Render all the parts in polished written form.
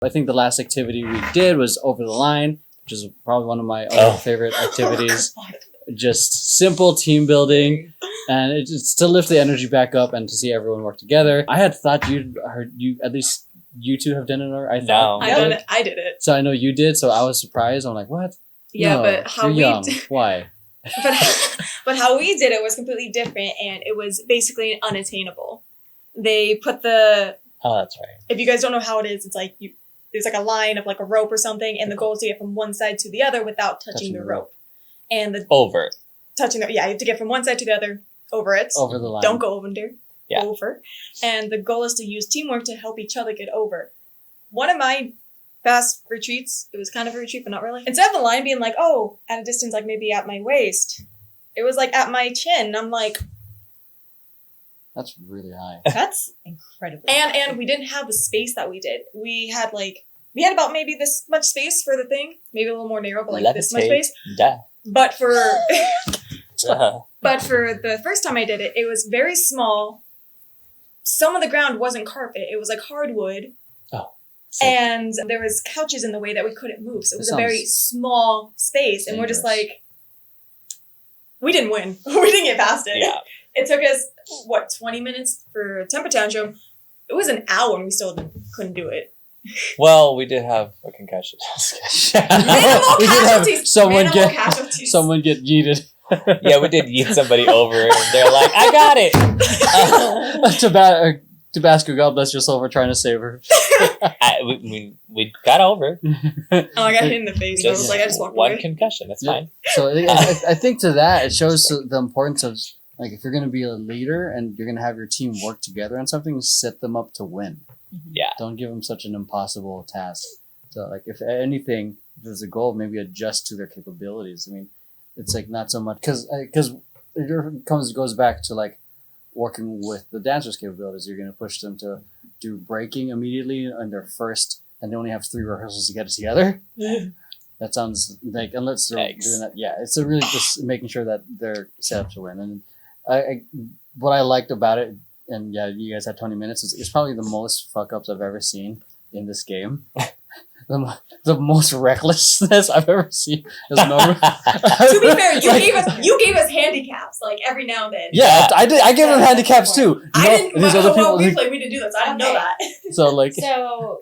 I think the last activity we did was over the line, which is probably one of my other favorite activities. Just simple team building, and it's to lift the energy back up and to see everyone work together. I had thought you at least you two have done it already. I did it. So I know you did. So I was surprised. I'm like, what? Yeah, no, but how we young. Why? But how we did it was completely different, and it was basically unattainable. They put the. Oh, that's right. If you guys don't know how it is, it's like there's like a line of like a rope or something, and the goal is to get from one side to the other without touching the rope. And touching you have to get from one side to the other over it. Over the line. Don't go over. Yeah. Over. And the goal is to use teamwork to help each other get over. One of my past retreats, it was kind of a retreat, but not really. Instead of the line being like, oh, at a distance, like maybe at my waist, it was like at my chin. And I'm like, that's really high. That's incredible. And we didn't have the space that we did. We had about maybe this much space for the thing, maybe a little more narrow, but like this much space. Yeah. But for the first time I did it, it was very small. Some of the ground wasn't carpet. It was like hardwood. Oh. And there was couches in the way that we couldn't move. So it was a very small space. And we're just like, we didn't win. We didn't get past it. Yeah. It took us, 20 minutes for a temper tantrum. It was an hour and we still couldn't do it. Well, we did have a concussion. We did have someone get yeeted. Yeah, we did yeet somebody over, and they're like, "I got it." Tabasco, God bless your soul for trying to save her. We got over. I got hit in the face. I was like, I just walked away. One concussion. That's fine. So I think to that it shows the importance of like if you're going to be a leader and you're going to have your team work together on something, set them up to win. Yeah. Don't give them such an impossible task. So like if anything, if there's a goal, maybe adjust to their capabilities. I mean, it's like not so much because it goes back to like working with the dancers' capabilities. You're going to push them to do breaking immediately on their first, and they only have 3 rehearsals to get it together. That sounds like unless they're doing that. Yeah, it's a really just making sure that they're set up to win. And what I liked about it. And yeah, you guys had 20 minutes. It's probably the most fuck-ups I've ever seen in this game. the most recklessness I've ever seen. To be fair, you gave us handicaps like every now and then. Yeah, I did. I gave them handicaps too. I didn't. These other people, we didn't do that, so I didn't know that. So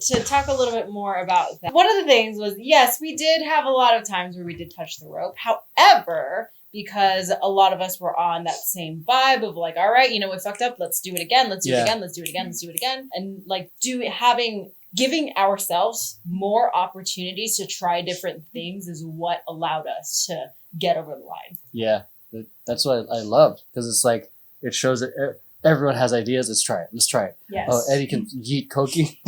to talk a little bit more about that, one of the things was yes, we did have a lot of times where we did touch the rope. However, because a lot of us were on that same vibe of like, all right, we fucked up. Let's do it again. Let's do it again. Let's do it again. Let's do it again. And like giving ourselves more opportunities to try different things is what allowed us to get over the line. Yeah, that's what I loved because it's like, it shows that everyone has ideas. Let's try it. Yes. Oh, Eddie can yeet Koki.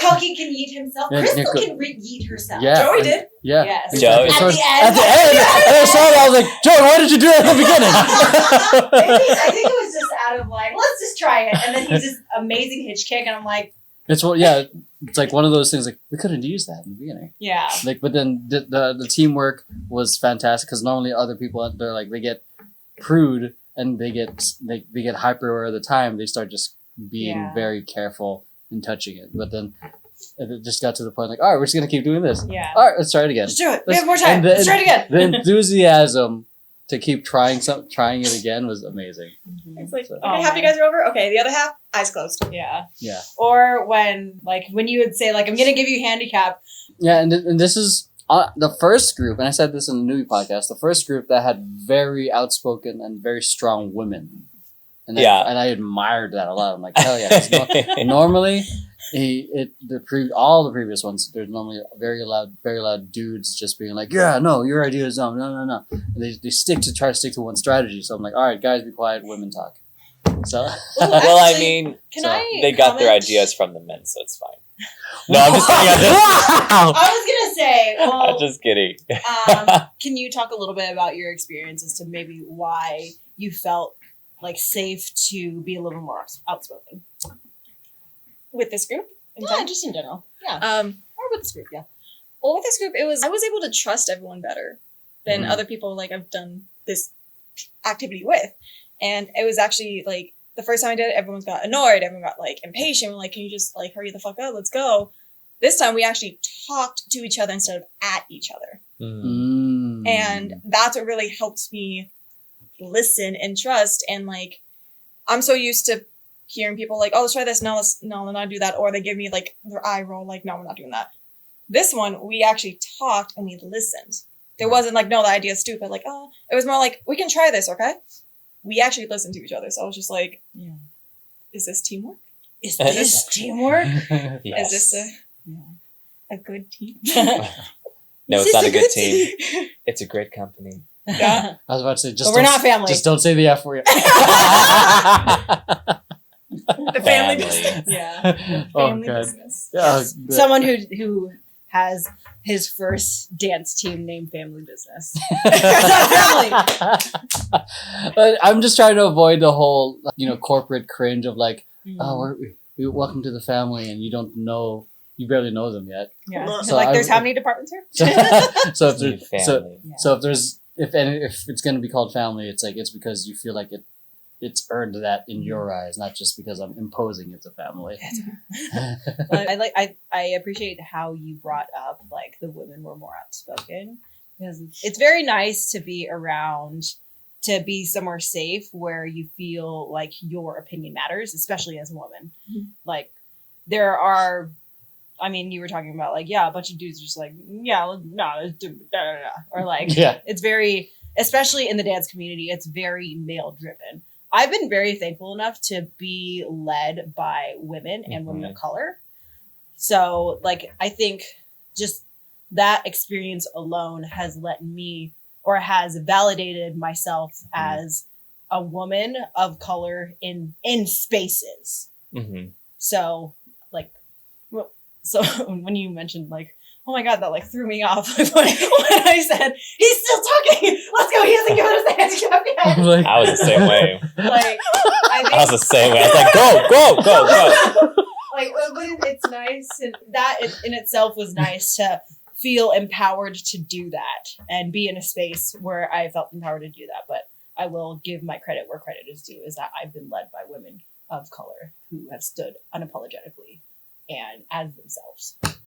Koki can yeet himself. Crystal can yeet herself. Yeah. Joey did. Yeah. Yes. Joey. At the end. And I saw it, I was like, Joey, why did you do that at the beginning? I think it was just out of like, let's just try it. And then he's this amazing hitch kick, and I'm like, it's like one of those things like we couldn't use that in the beginning. Yeah. Like, but then the teamwork was fantastic because normally other people they're like they get prude and they get hyper aware of the time. They start just being very careful in touching it. But then it just got to the point like, all right, we're just gonna keep doing this. Yeah. All right, let's try it again. Let's do it. We have more time. Let's try it again. The enthusiasm to keep trying it again was amazing. It's like, okay, half you guys are over. Okay, the other half, eyes closed. Yeah. Yeah. Or when you would say like, I'm gonna give you handicap. Yeah, and this is the first group, and I said this in the newbie podcast. The first group that had very outspoken and very strong women. And I admired that a lot. I'm like, hell yeah! Normally, all the previous ones, there's normally very loud dudes just being like, yeah, no, your idea is dumb, no. And they try to stick to one strategy. So I'm like, all right, guys, be quiet, women talk. So, well, I mean, they got their ideas from the men, so it's fine. No, I'm just kidding. I was gonna say, well, I'm just kidding. Can you talk a little bit about your experience as to maybe why you felt like safe to be a little more outspoken with this group? Yeah, just in general. Yeah. Or with this group, yeah. Well, with this group, I was able to trust everyone better than other people like I've done this activity with. And it was actually like the first time I did it, everyone's got annoyed. Everyone got like impatient. We're like, can you just like hurry the fuck up? Let's go. This time we actually talked to each other instead of at each other. And that's what really helped me listen and trust. And like, I'm so used to hearing people like, oh, let's try this. No, let's not do that. Or they give me like their eye roll, like, no, we're not doing that. This one, we actually talked and we listened. There wasn't like, no, the idea is stupid. Like, oh, it was more like, we can try this, okay? We actually listened to each other. So I was just like, is this teamwork? Is this teamwork? Yes. Is this a good team? No, it's not a good team. It's a great company. Yeah. I was about to say, just But we're not family. Just don't say the F word. The family business. Yeah. Family God. business. Someone who has his first dance team named Family Business. Family. But I'm just trying to avoid the whole, corporate cringe of like, oh, we welcome to the family, and you barely know them yet. Yeah. So like, there's how many departments here? So if New there, family. if it's going to be called family, it's like it's because you feel like it's earned that in your eyes, not just because I'm imposing it's a family. I appreciate how you brought up like the women were more outspoken, because it's very nice to be around, to be somewhere safe where you feel like your opinion matters, especially as a woman. Like there are, I mean, you were talking about like, a bunch of dudes are just like, no, let's do or like, it's very, especially in the dance community, it's very male driven. I've been very thankful enough to be led by women and women of color. So like, I think just that experience alone has let me, or has validated myself as a woman of color in spaces. So like, so when you mentioned like, oh my God, that like threw me off when I said, he's still talking. Let's go. He hasn't given us the handicap yet. I was the same way. Like, I was the same way. I was like, go. Like, it's nice. And that in itself was nice to feel empowered to do that and be in a space where I felt empowered to do that. But I will give my credit where credit is due, is that I've been led by women of color who have stood unapologetically and as themselves.